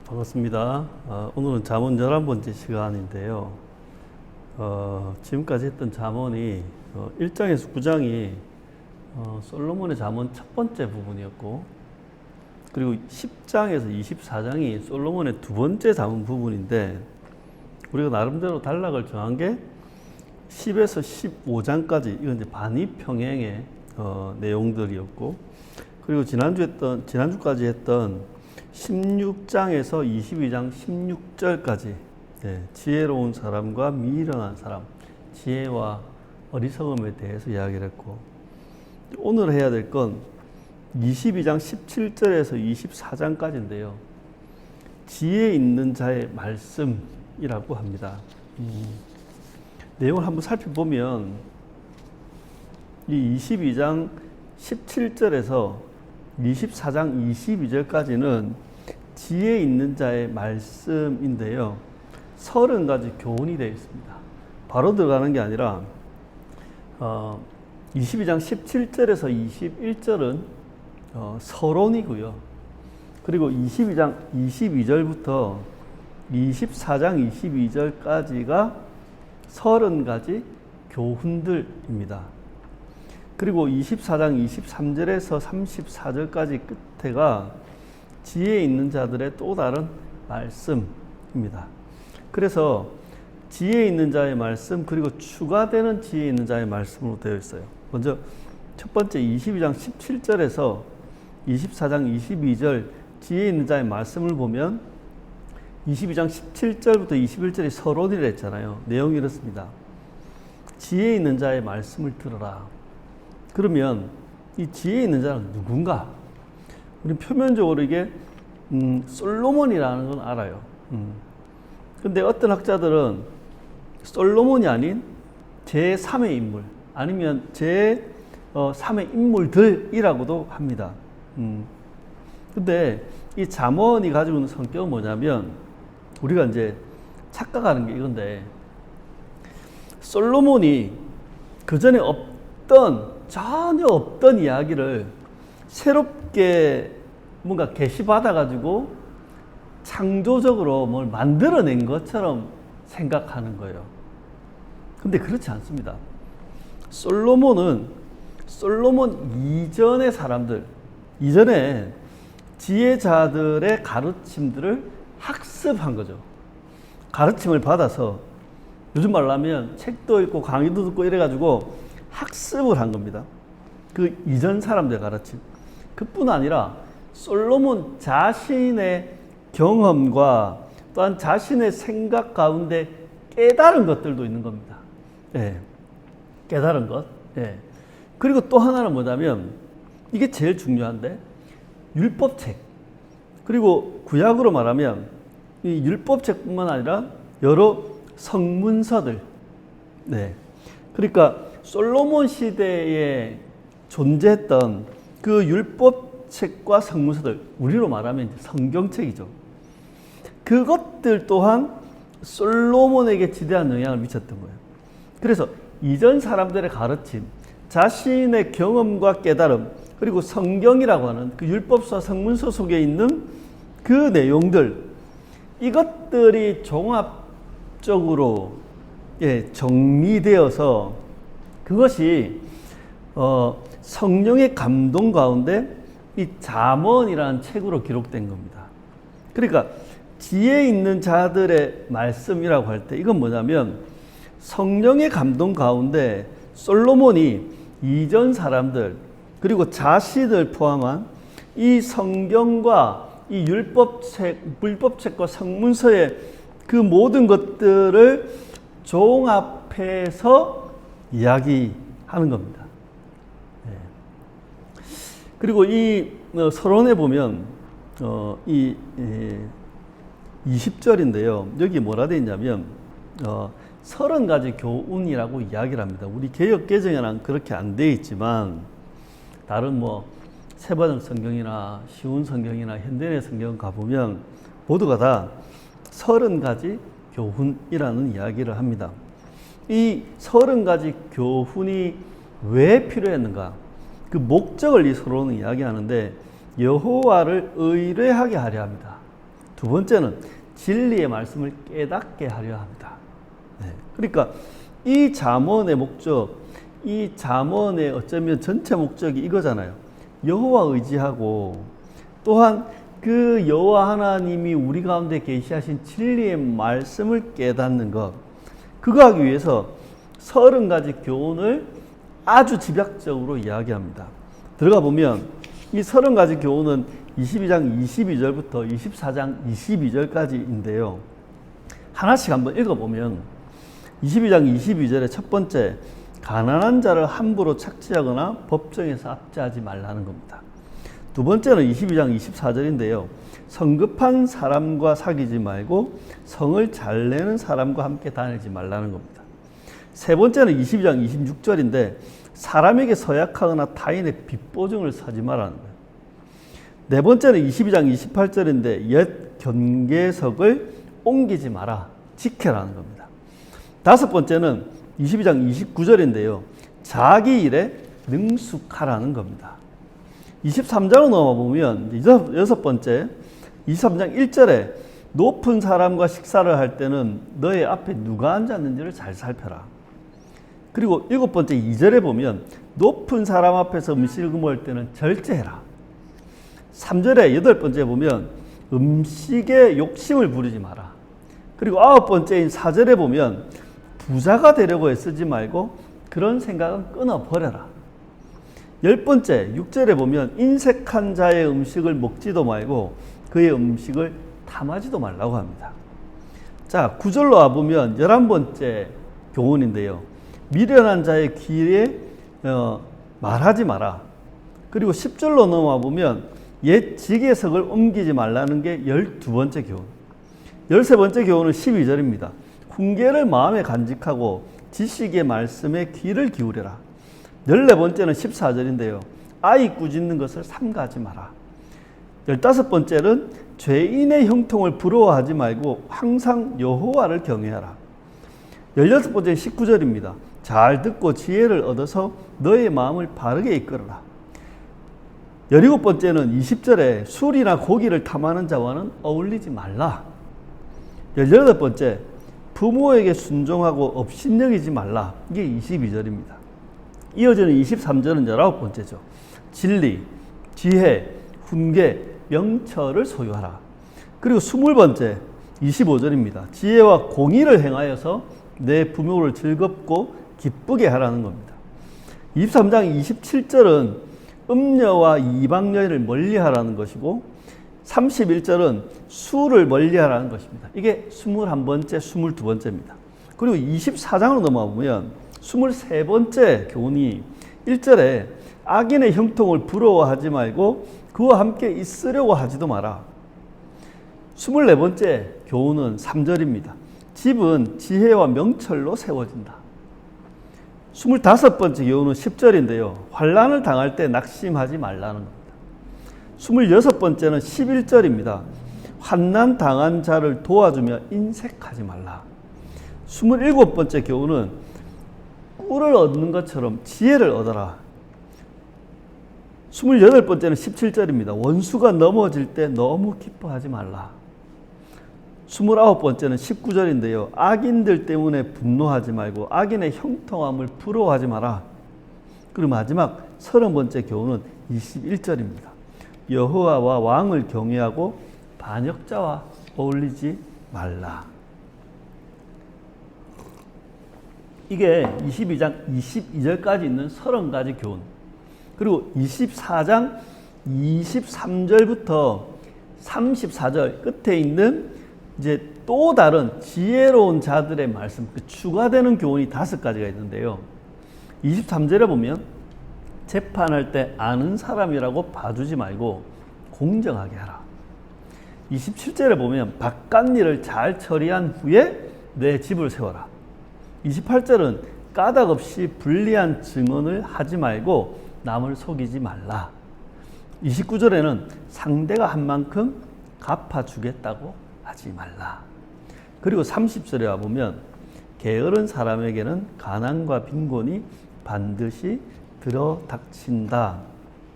반갑습니다. 오늘은 잠언 11번째 시간인데요. 지금까지 했던 잠언이 1장에서 9장이 솔로몬의 잠언 첫 번째 부분이었고, 그리고 10장에서 24장이 솔로몬의 두 번째 잠언 부분인데, 우리가 나름대로 단락을 정한 게 10에서 15장까지 이건 이제 반입평행의 내용들이었고, 그리고 지난주까지 했던 16장에서 22장 16절까지 지혜로운 사람과 미련한 사람, 지혜와 어리석음에 대해서 이야기를 했고, 오늘 해야 될 건 22장 17절에서 24장까지인데요. 지혜 있는 자의 말씀이라고 합니다. 내용을 한번 살펴보면 이 22장 17절에서 24장 22절까지는 지혜 있는 자의 말씀인데요. 30가지 교훈이 되어 있습니다. 바로 들어가는 게 아니라 22장 17절에서 21절은 서론이고요. 그리고 22장 22절부터 24장 22절까지가 30가지 교훈들입니다. 그리고 24장 23절에서 34절까지 끝에가 지혜 있는 자들의 또 다른 말씀입니다. 그래서 지혜 있는 자의 말씀, 그리고 추가되는 지혜 있는 자의 말씀으로 되어 있어요. 먼저 첫 번째 22장 17절에서 24장 22절 지혜 있는 자의 말씀을 보면 22장 17절부터 21절이 서론이라 했잖아요. 내용이 이렇습니다. 지혜 있는 자의 말씀을 들어라. 그러면 이 지혜 있는 자는 누군가? 우리 표면적으로 이게 솔로몬이라는 건 알아요. 근데 어떤 학자들은 솔로몬이 아닌 제3의 인물, 아니면 제3의 인물들이라고도 합니다. 근데 이 잠언이 가지고 있는 성격은 뭐냐면, 우리가 이제 착각하는 게 이건데, 솔로몬이 그 전에 전혀 없던 이야기를 새롭게 뭔가 계시받아가지고 창조적으로 뭘 만들어낸 것처럼 생각하는 거예요. 근데 그렇지 않습니다. 솔로몬 이전의 사람들, 이전에 지혜자들의 가르침들을 학습한 거죠. 가르침을 받아서, 요즘 말로 하면 책도 읽고 강의도 듣고 이래가지고 학습을 한 겁니다. 그 이전 사람들 가르침. 그뿐 아니라 솔로몬 자신의 경험과 또한 자신의 생각 가운데 깨달은 것들도 있는 겁니다. 깨달은 것. 그리고 또 하나는 뭐냐면, 이게 제일 중요한데, 율법책. 그리고 구약으로 말하면 이 율법책뿐만 아니라 여러 성문서들. 그러니까 솔로몬 시대에 존재했던 그 율법책과 성문서들, 우리로 말하면 이제 성경책이죠. 그것들 또한 솔로몬에게 지대한 영향을 미쳤던 거예요. 그래서 이전 사람들의 가르침, 자신의 경험과 깨달음, 그리고 성경이라고 하는 그 율법서, 성문서 속에 있는 그 내용들, 이것들이 종합적으로 정리되어서 그것이 성령의 감동 가운데 이 잠언이라는 책으로 기록된 겁니다. 그러니까 지혜 있는 자들의 말씀이라고 할 때 이건 뭐냐면, 성령의 감동 가운데 솔로몬이 이전 사람들, 그리고 자신을 포함한 이 성경과 이 율법책과 성문서의 그 모든 것들을 종합해서 이야기하는 겁니다. 그리고 이 서론에 보면 이 20절인데요. 여기 뭐라 되어 있냐면 30가지 교훈이라고 이야기를 합니다. 우리 개역 개정에는 그렇게 안 되어 있지만, 다른 세번역 성경이나 쉬운 성경이나 현대의 성경 가보면 모두가 다 30가지 교훈이라는 이야기를 합니다. 이 30가지 교훈이 왜 필요했는가? 그 목적을 이 서론은 이야기하는데, 여호와를 의뢰하게 하려 합니다. 두 번째는 진리의 말씀을 깨닫게 하려 합니다. 네. 그러니까 이 잠언의 목적, 이 잠언의 어쩌면 전체 목적이 이거잖아요. 여호와 의지하고 또한 그 여호와 하나님이 우리 가운데 계시하신 진리의 말씀을 깨닫는 것. 그거 하기 위해서 30가지 교훈을 아주 집약적으로 이야기합니다. 들어가 보면 이 30가지 교훈은 22장 22절부터 24장 22절까지인데요. 하나씩 한번 읽어보면 22장 22절의 첫 번째, 가난한 자를 함부로 착취하거나 법정에서 압제하지 말라는 겁니다. 두 번째는 22장 24절인데요. 성급한 사람과 사귀지 말고 성을 잘 내는 사람과 함께 다니지 말라는 겁니다. 세 번째는 22장 26절인데 사람에게 서약하거나 타인의 빚보증을 서지 말라는 거예요. 네 번째는 22장 28절인데 옛 경계석을 옮기지 마라, 지켜라는 겁니다. 다섯 번째는 22장 29절인데요. 자기 일에 능숙하라는 겁니다. 23장으로 넘어가 보면 여섯 번째 23장 1절에 높은 사람과 식사를 할 때는 너의 앞에 누가 앉았는지를 잘 살펴라. 그리고 일곱 번째 2절에 보면 높은 사람 앞에서 음식을 먹을 때는 절제해라. 3절에 여덟 번째 보면 음식에 욕심을 부리지 마라. 그리고 아홉 번째인 4절에 보면 부자가 되려고 애쓰지 말고 그런 생각은 끊어버려라. 열 번째 6절에 보면 인색한 자의 음식을 먹지도 말고 그의 음식을 탐하지도 말라고 합니다. 자, 9절로 와보면 11번째 교훈인데요. 미련한 자의 귀에 말하지 마라. 그리고 10절로 넘어와 보면 옛 지계석을 옮기지 말라는 게 12번째 교훈. 13번째 교훈은 12절입니다. 훈계를 마음에 간직하고 지식의 말씀에 귀를 기울여라. 14번째는 14절인데요. 아이 꾸짖는 것을 삼가하지 마라. 15번째는 죄인의 형통을 부러워하지 말고 항상 여호와를 경외하라. 16번째는 19절입니다. 잘 듣고 지혜를 얻어서 너의 마음을 바르게 이끌어라. 17번째는 20절에 술이나 고기를 탐하는 자와는 어울리지 말라. 18번째, 부모에게 순종하고 업신여기지 말라. 이게 22절입니다. 이어지는 23절은 19번째죠. 진리, 지혜, 훈계, 명철을 소유하라. 그리고 20번째 25절입니다. 지혜와 공의를 행하여서 내 부모를 즐겁고 기쁘게 하라는 겁니다. 23장 27절은 음녀와 이방여인을 멀리하라는 것이고 31절은 술을 멀리하라는 것입니다. 이게 21번째, 22번째입니다. 그리고 24장으로 넘어가 보면 23번째 교훈이 1절에 악인의 형통을 부러워하지 말고 그와 함께 있으려고 하지도 마라. 24번째 교훈은 3절입니다. 집은 지혜와 명철로 세워진다. 25번째 교훈은 10절인데요. 환난을 당할 때 낙심하지 말라는 겁니다. 26번째는 11절입니다. 환난 당한 자를 도와주며 인색하지 말라. 27번째 교훈은 꿀을 얻는 것처럼 지혜를 얻어라. 28번째는 17절입니다. 원수가 넘어질 때 너무 기뻐하지 말라. 29번째는 19절인데요. 악인들 때문에 분노하지 말고 악인의 형통함을 부러워하지 마라. 그리고 마지막 30번째 교훈은 21절입니다. 여호와와 왕을 경외하고 반역자와 어울리지 말라. 이게 22장 22절까지 있는 30가지 교훈. 그리고 24장 23절부터 34절 끝에 있는 이제 또 다른 지혜로운 자들의 말씀, 추가되는 교훈이 5가지가 있는데요. 23절에 보면 재판할 때 아는 사람이라고 봐주지 말고 공정하게 하라. 27절에 보면 바깥일을 잘 처리한 후에 내 집을 세워라. 28절은 까닭 없이 불리한 증언을 하지 말고 남을 속이지 말라. 29절에는 상대가 한 만큼 갚아주겠다고 하지 말라. 그리고 30절에 와보면 게으른 사람에게는 가난과 빈곤이 반드시 들어닥친다.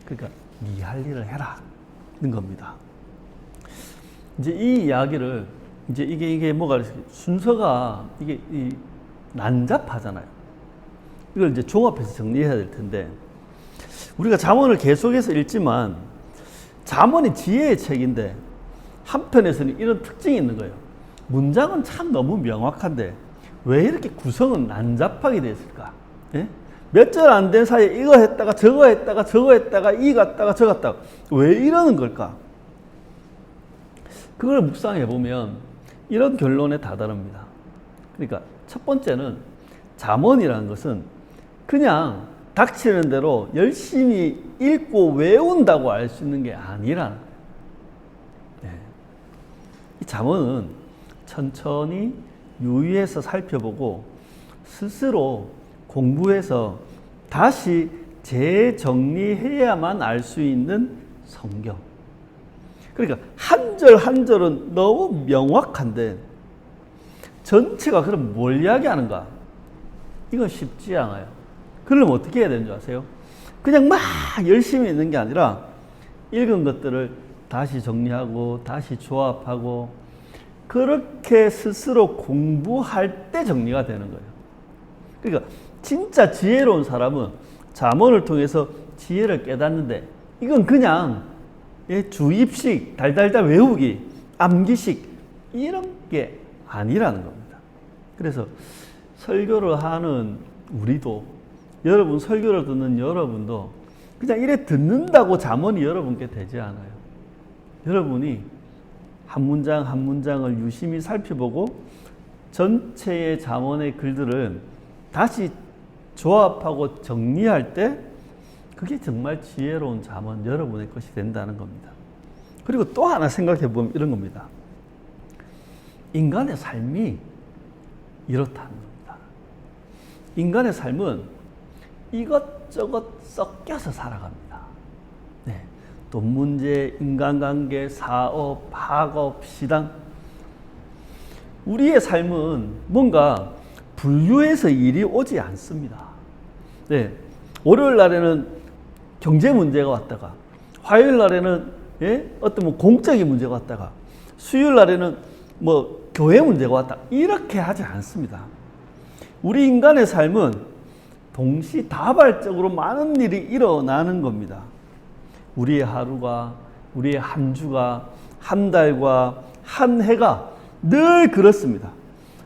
그러니까 네 할 일을 해라는 겁니다. 이제 이 이야기를 이제 이게 뭐가 순서가 이게 난잡하잖아요. 이걸 이제 종합해서 정리해야 될 텐데, 우리가 잠언을 계속해서 읽지만 잠언이 지혜의 책인데 한편에서는 이런 특징이 있는 거예요. 문장은 참 너무 명확한데 왜 이렇게 구성은 난잡하게 됐을까? 예? 몇 절 안 된 사이에 이거 했다가 저거 했다가 저거 했다가 이 갔다가 저 갔다가 왜 이러는 걸까? 그걸 묵상해 보면 이런 결론에 다다릅니다. 그러니까 첫 번째는 잠언이라는 것은 그냥 닥치는 대로 열심히 읽고 외운다고 알 수 있는 게 아니라는 거예요. 네. 이 잠언은 천천히 유의해서 살펴보고 스스로 공부해서 다시 재정리해야만 알 수 있는 성경. 그러니까 한 절 한 절은 너무 명확한데 전체가 그럼 뭘 이야기하는가? 이건 쉽지 않아요. 그러면 어떻게 해야 되는 줄 아세요? 그냥 막 열심히 읽는 게 아니라 읽은 것들을 다시 정리하고 다시 조합하고 그렇게 스스로 공부할 때 정리가 되는 거예요. 그러니까 진짜 지혜로운 사람은 잠언을 통해서 지혜를 깨닫는데 이건 그냥 주입식, 달달달 외우기, 암기식 이런 게 아니라는 겁니다. 그래서 설교를 하는 우리도, 여러분 설교를 듣는 여러분도 그냥 이래 듣는다고 잠언이 여러분께 되지 않아요. 여러분이 한 문장 한 문장을 유심히 살펴보고 전체의 잠언의 글들을 다시 조합하고 정리할 때 그게 정말 지혜로운 잠언 여러분의 것이 된다는 겁니다. 그리고 또 하나 생각해 보면 이런 겁니다. 인간의 삶이 이렇다는 겁니다. 인간의 삶은 이것저것 섞여서 살아갑니다. 네. 돈 문제, 인간관계, 사업, 학업, 시당. 우리의 삶은 뭔가 분류해서 일이 오지 않습니다. 네. 월요일 날에는 경제 문제가 왔다가, 화요일 날에는 어떤 뭐 공적인 문제가 왔다가, 수요일 날에는 뭐 교회 문제가 왔다. 이렇게 하지 않습니다. 우리 인간의 삶은 동시다발적으로 많은 일이 일어나는 겁니다. 우리의 하루가, 우리의 한 주가, 한 달과 한 해가 늘 그렇습니다.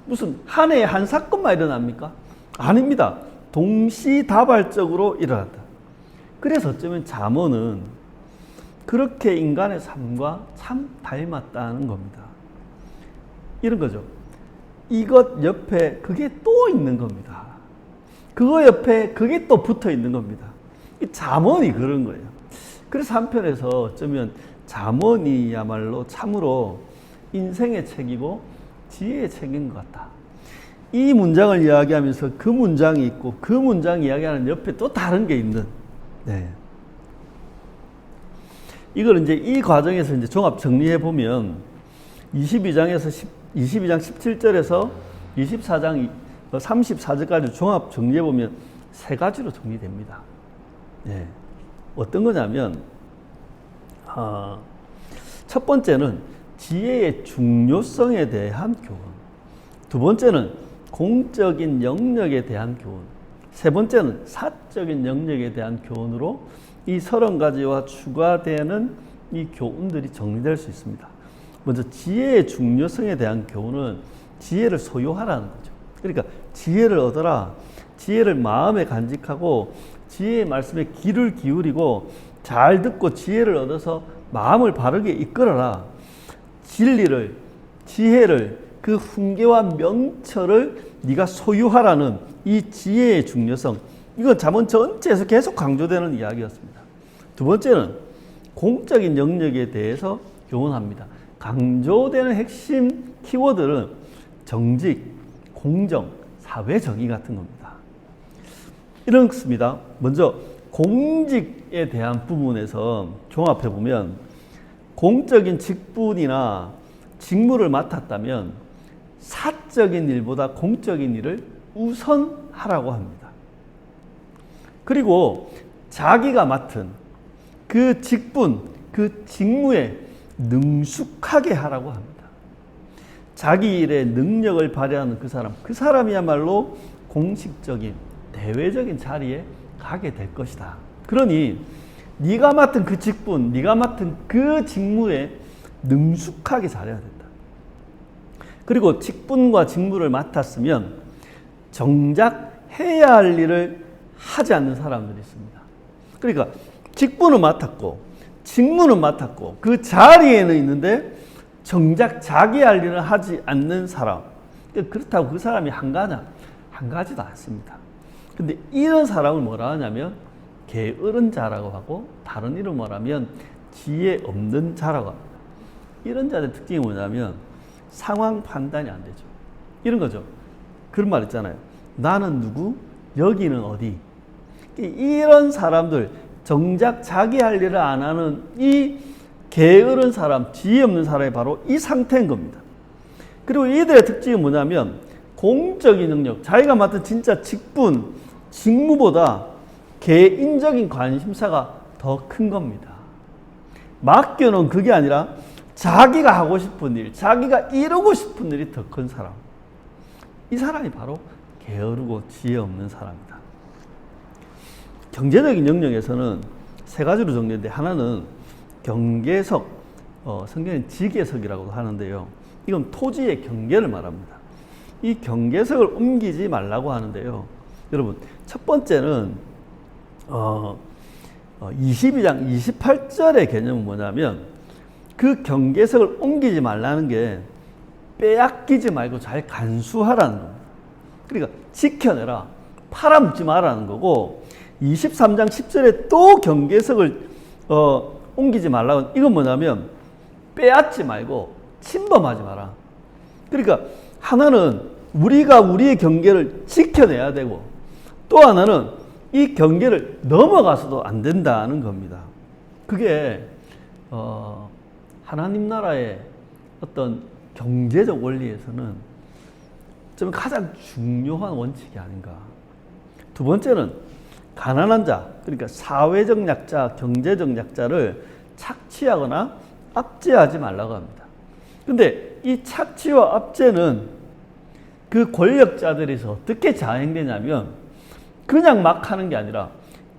무슨 한 해에 한 사건만 일어납니까? 아닙니다. 동시다발적으로 일어난다. 그래서 어쩌면 잠언은 그렇게 인간의 삶과 참 닮았다는 겁니다. 이런 거죠. 이것 옆에 그게 또 있는 겁니다. 그거 옆에 그게 또 붙어 있는 겁니다. 이 잠언이 그런 거예요. 그래서 한편에서 어쩌면 잠언이야말로 참으로 인생의 책이고 지혜의 책인 것 같다. 이 문장을 이야기하면서 그 문장이 있고 그 문장 이야기하는 옆에 또 다른 게 있는. 네. 이걸 이제 이 과정에서 이제 종합 정리해 보면 22장 17절에서 24장 34절까지 종합 정리해 보면 세 가지로 정리됩니다. 네. 어떤 거냐면 첫 번째는 지혜의 중요성에 대한 교훈, 두 번째는 공적인 영역에 대한 교훈, 세 번째는 사적인 영역에 대한 교훈으로 이 30가지와 추가되는 이 교훈들이 정리될 수 있습니다. 먼저 지혜의 중요성에 대한 교훈은 지혜를 소유하라는 거죠. 그러니까 지혜를 얻어라. 지혜를 마음에 간직하고 지혜의 말씀에 귀를 기울이고 잘 듣고 지혜를 얻어서 마음을 바르게 이끌어라. 진리를, 지혜를, 그 훈계와 명철을 네가 소유하라는 이 지혜의 중요성. 이건 잠언 전체에서 계속 강조되는 이야기였습니다. 두 번째는 공적인 영역에 대해서 교훈합니다. 강조되는 핵심 키워드는 정직, 공정, 사회정의 같은 겁니다. 이렇습니다. 먼저 공직에 대한 부분에서 종합해 보면 공적인 직분이나 직무를 맡았다면 사적인 일보다 공적인 일을 우선하라고 합니다. 그리고 자기가 맡은 그 직분, 그 직무에 능숙하게 하라고 합니다. 자기 일에 능력을 발휘하는 그 사람이야말로 공식적인 대외적인 자리에 가게 될 것이다. 그러니 네가 맡은 그 직분, 네가 맡은 그 직무에 능숙하게 잘해야 된다. 그리고 직분과 직무를 맡았으면 정작 해야 할 일을 하지 않는 사람들이 있습니다. 그러니까 직분은 맡았고 직무는 맡았고 그 자리에는 있는데 정작 자기 할 일을 하지 않는 사람. 그렇다고 그 사람이 한가냐? 한가하지도 않습니다. 근데 이런 사람을 뭐라 하냐면 게으른 자라고 하고 다른 이름으로 말하면 지혜 없는 자라고 합니다. 이런 자들의 특징이 뭐냐면 상황 판단이 안 되죠. 이런 거죠. 그런 말 있잖아요. 나는 누구? 여기는 어디? 이런 사람들, 정작 자기 할 일을 안 하는 이 게으른 사람, 지혜 없는 사람이 바로 이 상태인 겁니다. 그리고 이들의 특징이 뭐냐면 공적인 능력, 자기가 맡은 진짜 직분, 직무보다 개인적인 관심사가 더 큰 겁니다. 맡겨놓은 그게 아니라 자기가 하고 싶은 일, 자기가 이루고 싶은 일이 더 큰 사람. 이 사람이 바로 게으르고 지혜 없는 사람이다. 경제적인 영역에서는 세 가지로 정리되는데 하나는 경계석, 성경은 지계석이라고 하는데요. 이건 토지의 경계를 말합니다. 이 경계석을 옮기지 말라고 하는데요. 여러분, 첫 번째는 22장 28절의 개념은 뭐냐면 그 경계석을 옮기지 말라는 게 빼앗기지 말고 잘 간수하라는 겁니다. 그러니까 지켜내라, 팔아먹지 말라는 거고 23장 10절에 또 경계석을 옮기지 말라고 이건 뭐냐면 빼앗지 말고 침범하지 마라. 그러니까 하나는 우리가 우리의 경계를 지켜내야 되고 또 하나는 이 경계를 넘어가서도 안 된다는 겁니다. 그게 하나님 나라의 어떤 경제적 원리에서는 좀 가장 중요한 원칙이 아닌가. 두 번째는 가난한 자, 그러니까 사회적 약자, 경제적 약자를 착취하거나 압제하지 말라고 합니다. 근데 이 착취와 압제는 그 권력자들에서 어떻게 자행되냐면 그냥 막 하는 게 아니라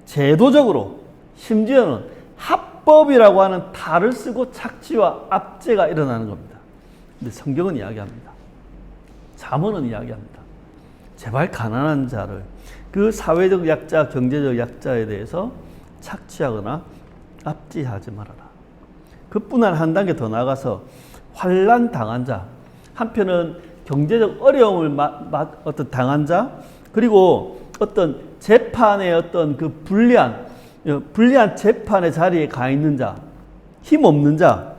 제도적으로 심지어는 합법이라고 하는 탈을 쓰고 착취와 압제가 일어나는 겁니다. 근데 성경은 이야기합니다. 잠언은 이야기합니다. 제발 가난한 자를 그 사회적 약자, 경제적 약자에 대해서 착취하거나 압제하지 말아라. 그뿐만 한 단계 더 나아가서 환난 당한 자, 한편은 경제적 어려움을 어떤 당한 자, 그리고 어떤 재판의 어떤 그 불리한 재판의 자리에 가 있는 자, 힘 없는 자,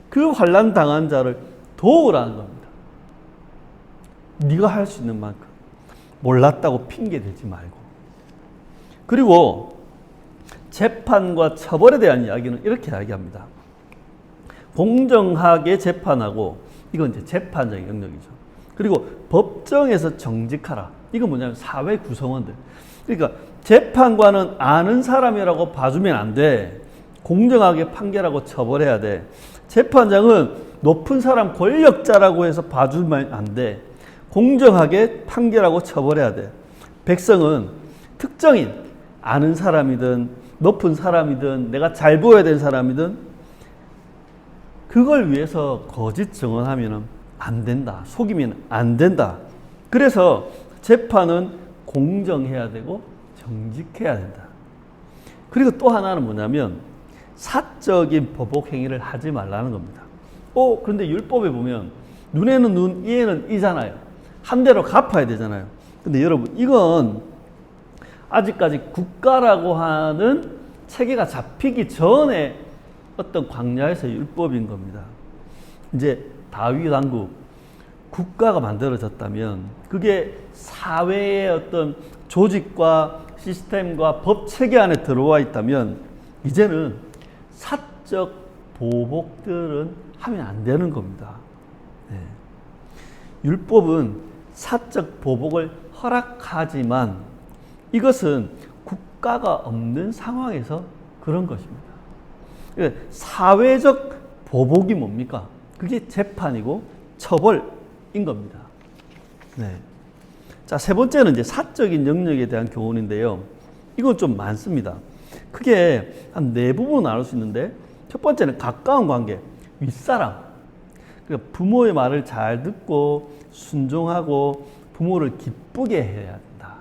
그 환난 당한 자를 도우라는 겁니다. 네가 할 수 있는 만큼 몰랐다고 핑계 대지 말고. 그리고 재판과 처벌에 대한 이야기는 이렇게 이야기합니다. 공정하게 재판하고, 이건 이제 재판적인 영역이죠. 그리고 법정에서 정직하라. 이건 뭐냐면 사회 구성원들. 그러니까 재판관은 아는 사람이라고 봐주면 안 돼. 공정하게 판결하고 처벌해야 돼. 재판장은 높은 사람 권력자라고 해서 봐주면 안 돼. 공정하게 판결하고 처벌해야 돼. 백성은 특정인, 아는 사람이든 높은 사람이든 내가 잘 보여야 되는 사람이든 그걸 위해서 거짓 증언하면 안 된다. 속이면 안 된다. 그래서 재판은 공정해야 되고 정직해야 된다. 그리고 또 하나는 뭐냐면 사적인 보복 행위를 하지 말라는 겁니다. 그런데 율법에 보면 눈에는 눈, 이에는 이잖아요. 한 대로 갚아야 되잖아요. 근데 여러분, 이건 아직까지 국가라고 하는 체계가 잡히기 전에 어떤 광야에서 율법인 겁니다. 이제 다윗 왕국, 국가가 만들어졌다면 그게 사회의 어떤 조직과 시스템과 법 체계 안에 들어와 있다면 이제는 사적 보복들은 하면 안 되는 겁니다. 네. 율법은 사적 보복을 허락하지만 이것은 국가가 없는 상황에서 그런 것입니다. 사회적 보복이 뭡니까? 그게 재판이고 처벌인 겁니다. 네. 자, 세 번째는 이제 사적인 영역에 대한 교훈인데요. 이건 좀 많습니다. 크게 한 네 부분 나눌 수 있는데, 첫 번째는 가까운 관계, 윗사람. 그러니까 부모의 말을 잘 듣고 순종하고 부모를 기쁘게 해야 된다.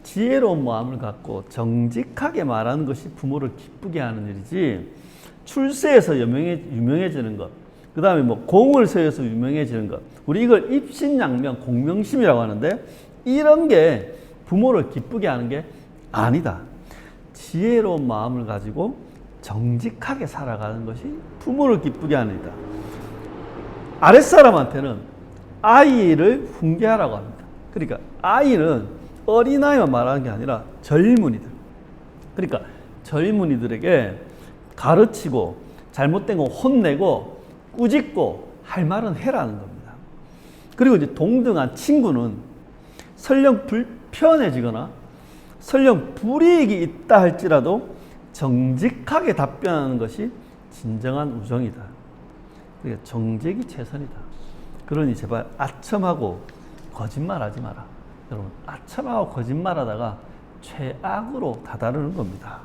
지혜로운 마음을 갖고 정직하게 말하는 것이 부모를 기쁘게 하는 일이지, 출세해서 유명해지는 것, 그 다음에 뭐 공을 세워서 유명해지는 것, 우리 이걸 입신양명, 공명심이라고 하는데, 이런 게 부모를 기쁘게 하는 게 아니다. 지혜로운 마음을 가지고 정직하게 살아가는 것이 부모를 기쁘게 하는 일이다. 아랫사람한테는 아이를 훈계하라고 합니다. 그러니까 아이는 어린아이만 말하는 게 아니라 젊은이들. 그러니까 젊은이들에게 가르치고 잘못된 거 혼내고 꾸짖고 할 말은 해라는 겁니다. 그리고 이제 동등한 친구는 설령 불편해지거나 설령 불이익이 있다 할지라도 정직하게 답변하는 것이 진정한 우정이다. 그러니까 정직이 최선이다. 그러니 제발 아첨하고 거짓말하지 마라. 여러분, 아첨하고 거짓말하다가 최악으로 다다르는 겁니다.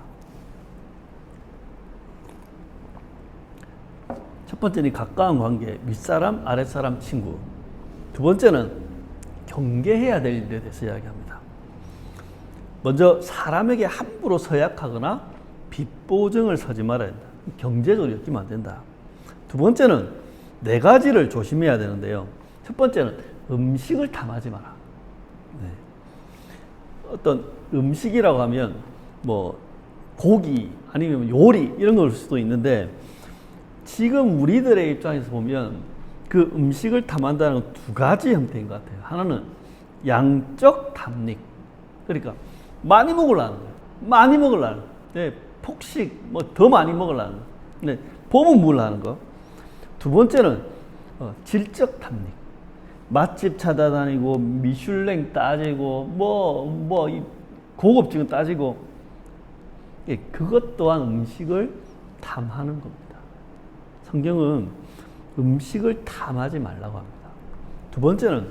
첫 번째는 가까운 관계, 윗사람, 아랫사람, 친구. 두 번째는 경계해야 될 일에 대해서 이야기합니다. 먼저 사람에게 함부로 서약하거나 빚보증을 서지 말아야 된다. 경제적으로 엮이면 안 된다. 두 번째는 네 가지를 조심해야 되는데요. 첫 번째는 음식을 탐하지 마라. 네. 어떤 음식이라고 하면 뭐 고기 아니면 요리 이런 걸 수도 있는데, 지금 우리들의 입장에서 보면 그 음식을 탐한다는 건 두 가지 형태인 것 같아요. 하나는 양적 탐닉. 그러니까 많이 먹으려는 거예요. 많이 먹으려는 거예요. 네, 폭식, 뭐 더 많이 먹으려는 거예요. 네, 보면 먹으려는 거. 두 번째는 질적 탐닉. 맛집 찾아다니고 미슐랭 따지고 고급지근 따지고, 예, 그것 또한 음식을 탐하는 겁니다. 성경은 음식을 탐하지 말라고 합니다. 두 번째는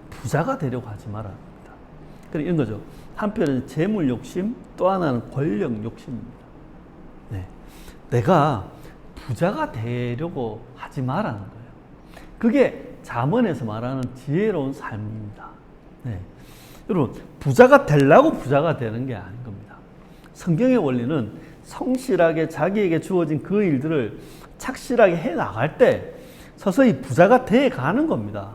부자가 되려고 하지 말아야 합니다. 그러니까 이런 거죠. 한편은 재물 욕심, 또 하나는 권력 욕심입니다. 네. 내가 부자가 되려고 하지 말라는 거예요. 그게 잠언에서 말하는 지혜로운 삶입니다. 네. 여러분, 부자가 되려고 부자가 되는 게 아닌 겁니다. 성경의 원리는 성실하게 자기에게 주어진 그 일들을 착실하게 해 나갈 때 서서히 부자가 돼 가는 겁니다.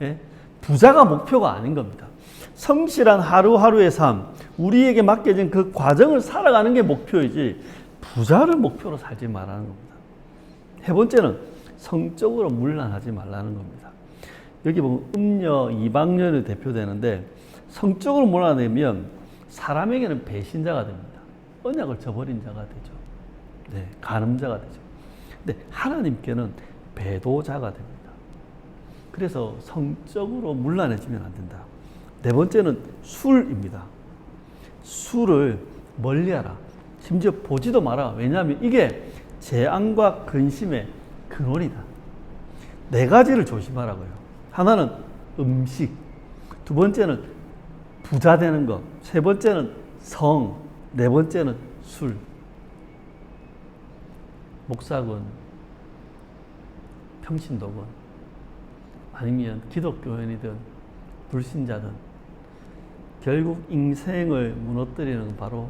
예? 부자가 목표가 아닌 겁니다. 성실한 하루하루의 삶, 우리에게 맡겨진 그 과정을 살아가는 게 목표이지 부자를 목표로 살지 말라는 겁니다. 세 번째는 성적으로 문란하지 말라는 겁니다. 여기 보면 음녀, 이방녀를 대표되는데, 성적으로 문란하면 사람에게는 배신자가 됩니다. 언약을 저버린 자가 되죠. 네, 간음자가 되죠. 근데 하나님께는 배도자가 됩니다. 그래서 성적으로 문란해지면 안 된다. 네 번째는 술입니다. 술을 멀리하라. 심지어 보지도 마라. 왜냐하면 이게 재앙과 근심의 근원이다. 네 가지를 조심하라고요. 하나는 음식, 두 번째는 부자 되는 것, 세 번째는 성, 네 번째는 술. 목사건, 평신도건, 아니면 기독교인이든 불신자든 결국 인생을 무너뜨리는 건 바로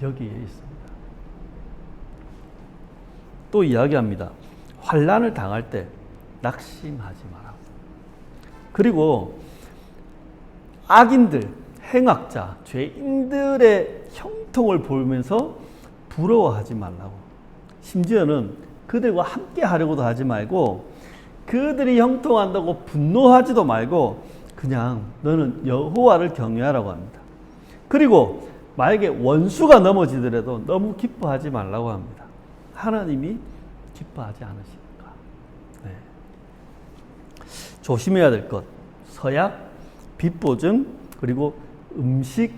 여기에 있습니다. 또 이야기합니다. 환난을 당할 때 낙심하지 마라. 그리고 악인들, 행악자, 죄인들의 형통을 보면서 부러워하지 말라고. 심지어는 그들과 함께 하려고도 하지 말고, 그들이 형통한다고 분노하지도 말고 그냥 너는 여호와를 경외하라고 합니다. 그리고 만약에 원수가 넘어지더라도 너무 기뻐하지 말라고 합니다. 하나님이 기뻐하지 않으십니까? 네. 조심해야 될 것, 서약, 빚보증, 그리고 음식,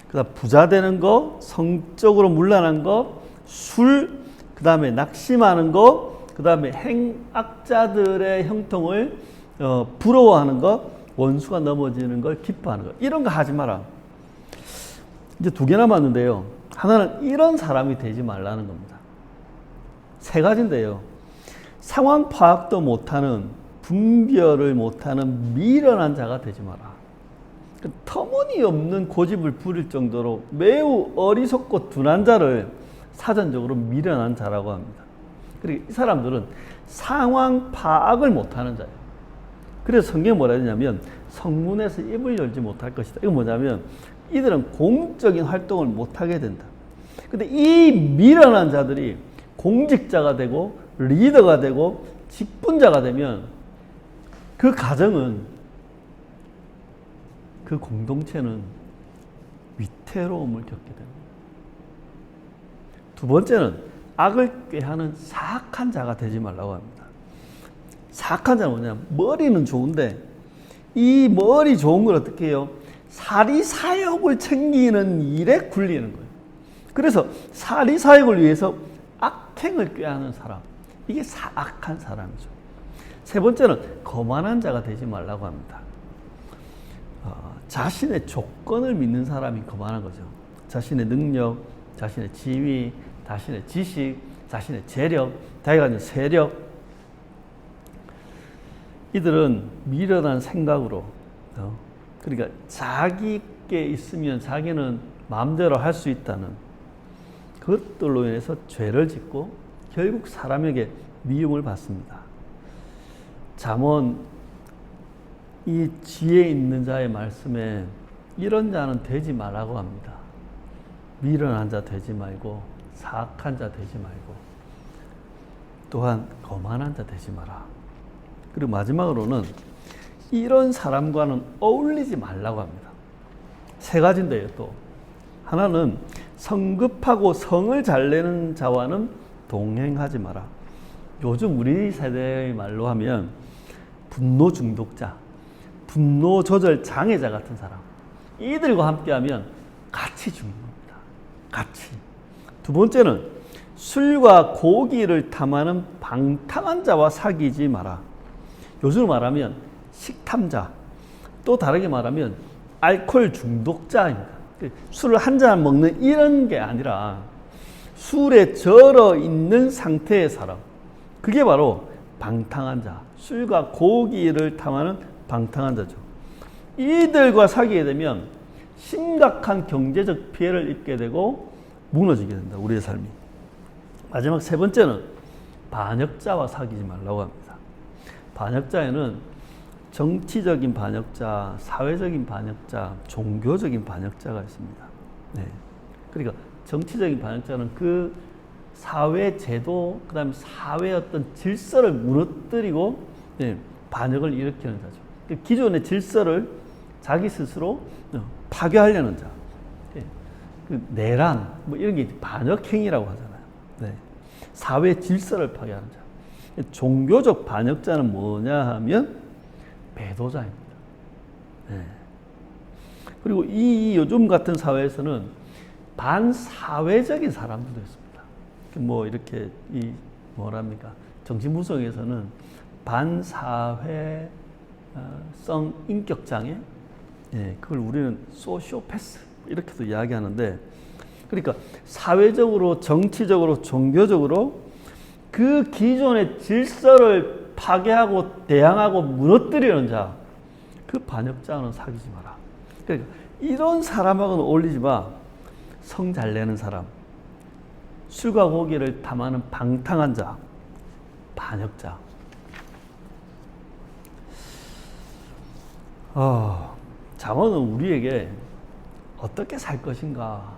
그다음 부자 되는 거, 성적으로 문란한 거, 술, 그 다음에 낙심하는 거, 그 다음에 행악자들의 형통을 부러워하는 거, 원수가 넘어지는 걸 기뻐하는 거. 이런 거 하지 마라. 이제 2개 남았는데요. 하나는 이런 사람이 되지 말라는 겁니다. 3가지인데요. 상황 파악도 못하는, 분별을 못하는 미련한 자가 되지 마라. 터무니없는 고집을 부릴 정도로 매우 어리석고 둔한 자를 사전적으로 미련한 자라고 합니다. 그리고 이 사람들은 상황 파악을 못하는 자예요. 그래서 성경에 뭐라 했냐면 성문에서 입을 열지 못할 것이다. 이거 뭐냐면 이들은 공적인 활동을 못하게 된다. 근데 이 미련한 자들이 공직자가 되고 리더가 되고 직분자가 되면 그 가정은, 그 공동체는 위태로움을 겪게 됩니다. 2번째는 악을 꾀하는 사악한 자가 되지 말라고 합니다. 사악한 자는 뭐냐면 머리는 좋은데 이 머리 좋은 걸 어떻게 해요? 사리사욕을 챙기는 일에 굴리는 거예요. 그래서 사리사욕을 위해서 악행을 꾀하는 사람, 이게 사악한 사람이죠. 3번째는 거만한 자가 되지 말라고 합니다. 자신의 조건을 믿는 사람이 거만한 거죠. 자신의 능력, 자신의 지위, 자신의 지식, 자신의 재력, 자기가 가진 세력. 이들은 미련한 생각으로, 그러니까 자기께 있으면 자기는 마음대로 할 수 있다는 그것들로 인해서 죄를 짓고 결국 사람에게 미움을 받습니다. 잠언 이 지혜 있는 자의 말씀에 이런 자는 되지 말라고 합니다. 미련한 자 되지 말고, 사악한 자 되지 말고, 또한 거만한 자 되지 마라. 그리고 마지막으로는 이런 사람과는 어울리지 말라고 합니다. 3가지인데요. 또 하나는 성급하고 성을 잘 내는 자와는 동행하지 마라. 요즘 우리 세대의 말로 하면 분노 중독자, 분노 조절 장애자 같은 사람, 이들과 함께하면 같이 죽는 겁니다. 같이. 2번째는 술과 고기를 탐하는 방탕한 자와 사귀지 마라. 요즘 말하면 식탐자, 또 다르게 말하면 알코올 중독자입니다. 술을 한 잔 먹는 이런 게 아니라 술에 절어 있는 상태의 사람, 그게 바로 방탕한 자, 술과 고기를 탐하는 방탕한 자죠. 이들과 사귀게 되면 심각한 경제적 피해를 입게 되고 무너지게 된다, 우리의 삶이. 마지막 3번째는 반역자와 사귀지 말라고 합니다. 반역자에는 정치적인 반역자, 사회적인 반역자, 종교적인 반역자가 있습니다. 네. 그러니까 정치적인 반역자는 그 사회 제도, 그 다음에 사회의 어떤 질서를 무너뜨리고, 네, 반역을 일으키는 자죠. 그 기존의 질서를 자기 스스로 파괴하려는 자. 네. 그 내란, 뭐 이런 게 반역행위라고 하잖아요. 네. 사회 질서를 파괴하는 자. 종교적 반역자는 뭐냐 하면 배도자입니다. 네. 그리고 이 요즘 같은 사회에서는 반사회적인 사람들도 있습니다. 뭐 이렇게 뭐랍니까? 정신분석에서는 반사회성 인격 장애, 예, 그걸 우리는 소시오패스 이렇게도 이야기하는데, 그러니까 사회적으로, 정치적으로, 종교적으로 그 기존의 질서를 파괴하고 대항하고 무너뜨리는 자, 그 반역자는 사귀지 마라. 그러니까 이런 사람하고는 어울리지 마. 성 잘 내는 사람, 술과 고기를 탐하는 방탕한 자, 반역자. 잠언은 우리에게 어떻게 살 것인가,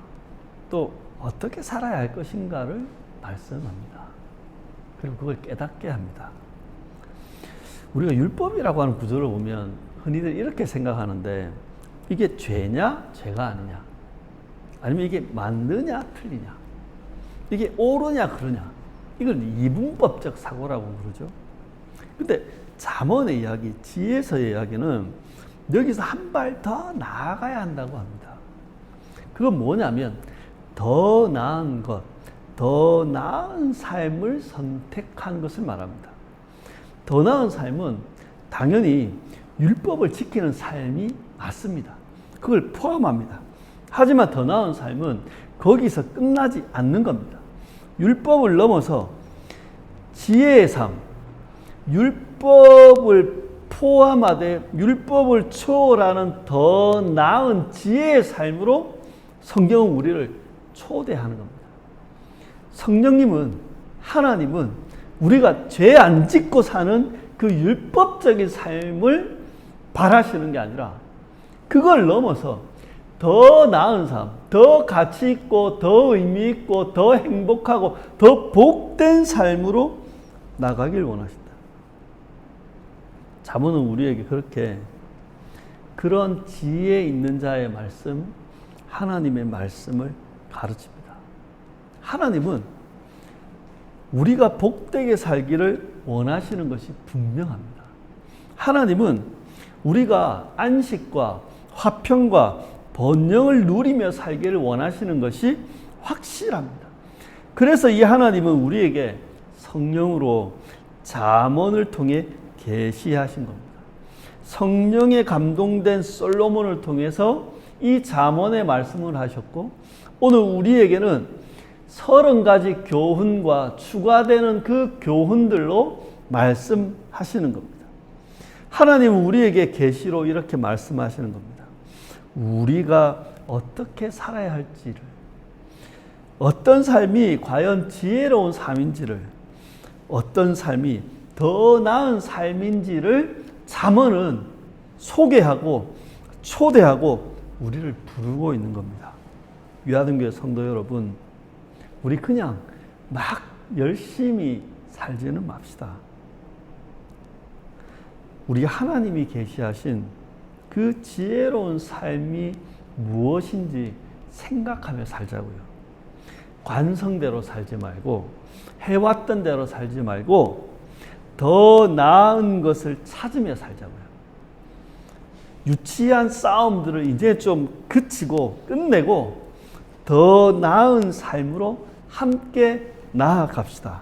또 어떻게 살아야 할 것인가를 말씀합니다. 그리고 그걸 깨닫게 합니다. 우리가 율법이라고 하는 구조를 보면 흔히들 이렇게 생각하는데, 이게 죄냐, 죄가 아니냐, 아니면 이게 맞느냐, 틀리냐, 이게 옳으냐, 그러냐, 이걸 이분법적 사고라고 그러죠. 근데 잠언의 이야기, 지혜서의 이야기는 여기서 한 발 더 나아가야 한다고 합니다. 그건 뭐냐면 더 나은 것, 더 나은 삶을 선택한 것을 말합니다. 더 나은 삶은 당연히 율법을 지키는 삶이 맞습니다. 그걸 포함합니다. 하지만 더 나은 삶은 거기서 끝나지 않는 겁니다. 율법을 넘어서 지혜의 삶, 율법을 포함하되 율법을 초월하는 더 나은 지혜의 삶으로 성경은 우리를 초대하는 겁니다. 성령님은, 하나님은 우리가 죄 안 짓고 사는 그 율법적인 삶을 바라시는 게 아니라 그걸 넘어서 더 나은 삶, 더 가치 있고 더 의미 있고 더 행복하고 더 복된 삶으로 나가길 원하신다. 잠언은 우리에게 그렇게 그런 지혜 있는 자의 말씀, 하나님의 말씀을 가르칩니다. 하나님은 우리가 복되게 살기를 원하시는 것이 분명합니다. 하나님은 우리가 안식과 화평과 번영을 누리며 살기를 원하시는 것이 확실합니다. 그래서 이 하나님은 우리에게 성령으로 잠언을 통해 계시하신 겁니다. 성령에 감동된 솔로몬을 통해서 이 잠언의 말씀을 하셨고, 오늘 우리에게는 30가지 교훈과 추가되는 그 교훈들로 말씀하시는 겁니다. 하나님은 우리에게 계시로 이렇게 말씀하시는 겁니다. 우리가 어떻게 살아야 할지를, 어떤 삶이 과연 지혜로운 삶인지를, 어떤 삶이 더 나은 삶인지를 잠언은 소개하고 초대하고 우리를 부르고 있는 겁니다. 유아등교회 성도 여러분, 우리 그냥 막 열심히 살지는 맙시다. 우리 하나님이 계시하신 그 지혜로운 삶이 무엇인지 생각하며 살자고요. 관성대로 살지 말고, 해왔던 대로 살지 말고 더 나은 것을 찾으며 살자고요. 유치한 싸움들을 이제 좀 그치고 끝내고 더 나은 삶으로 함께 나아갑시다.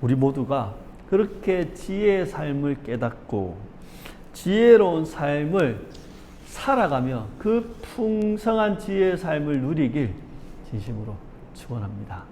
우리 모두가 그렇게 지혜의 삶을 깨닫고 지혜로운 삶을 살아가며 그 풍성한 지혜의 삶을 누리길 진심으로 축원합니다.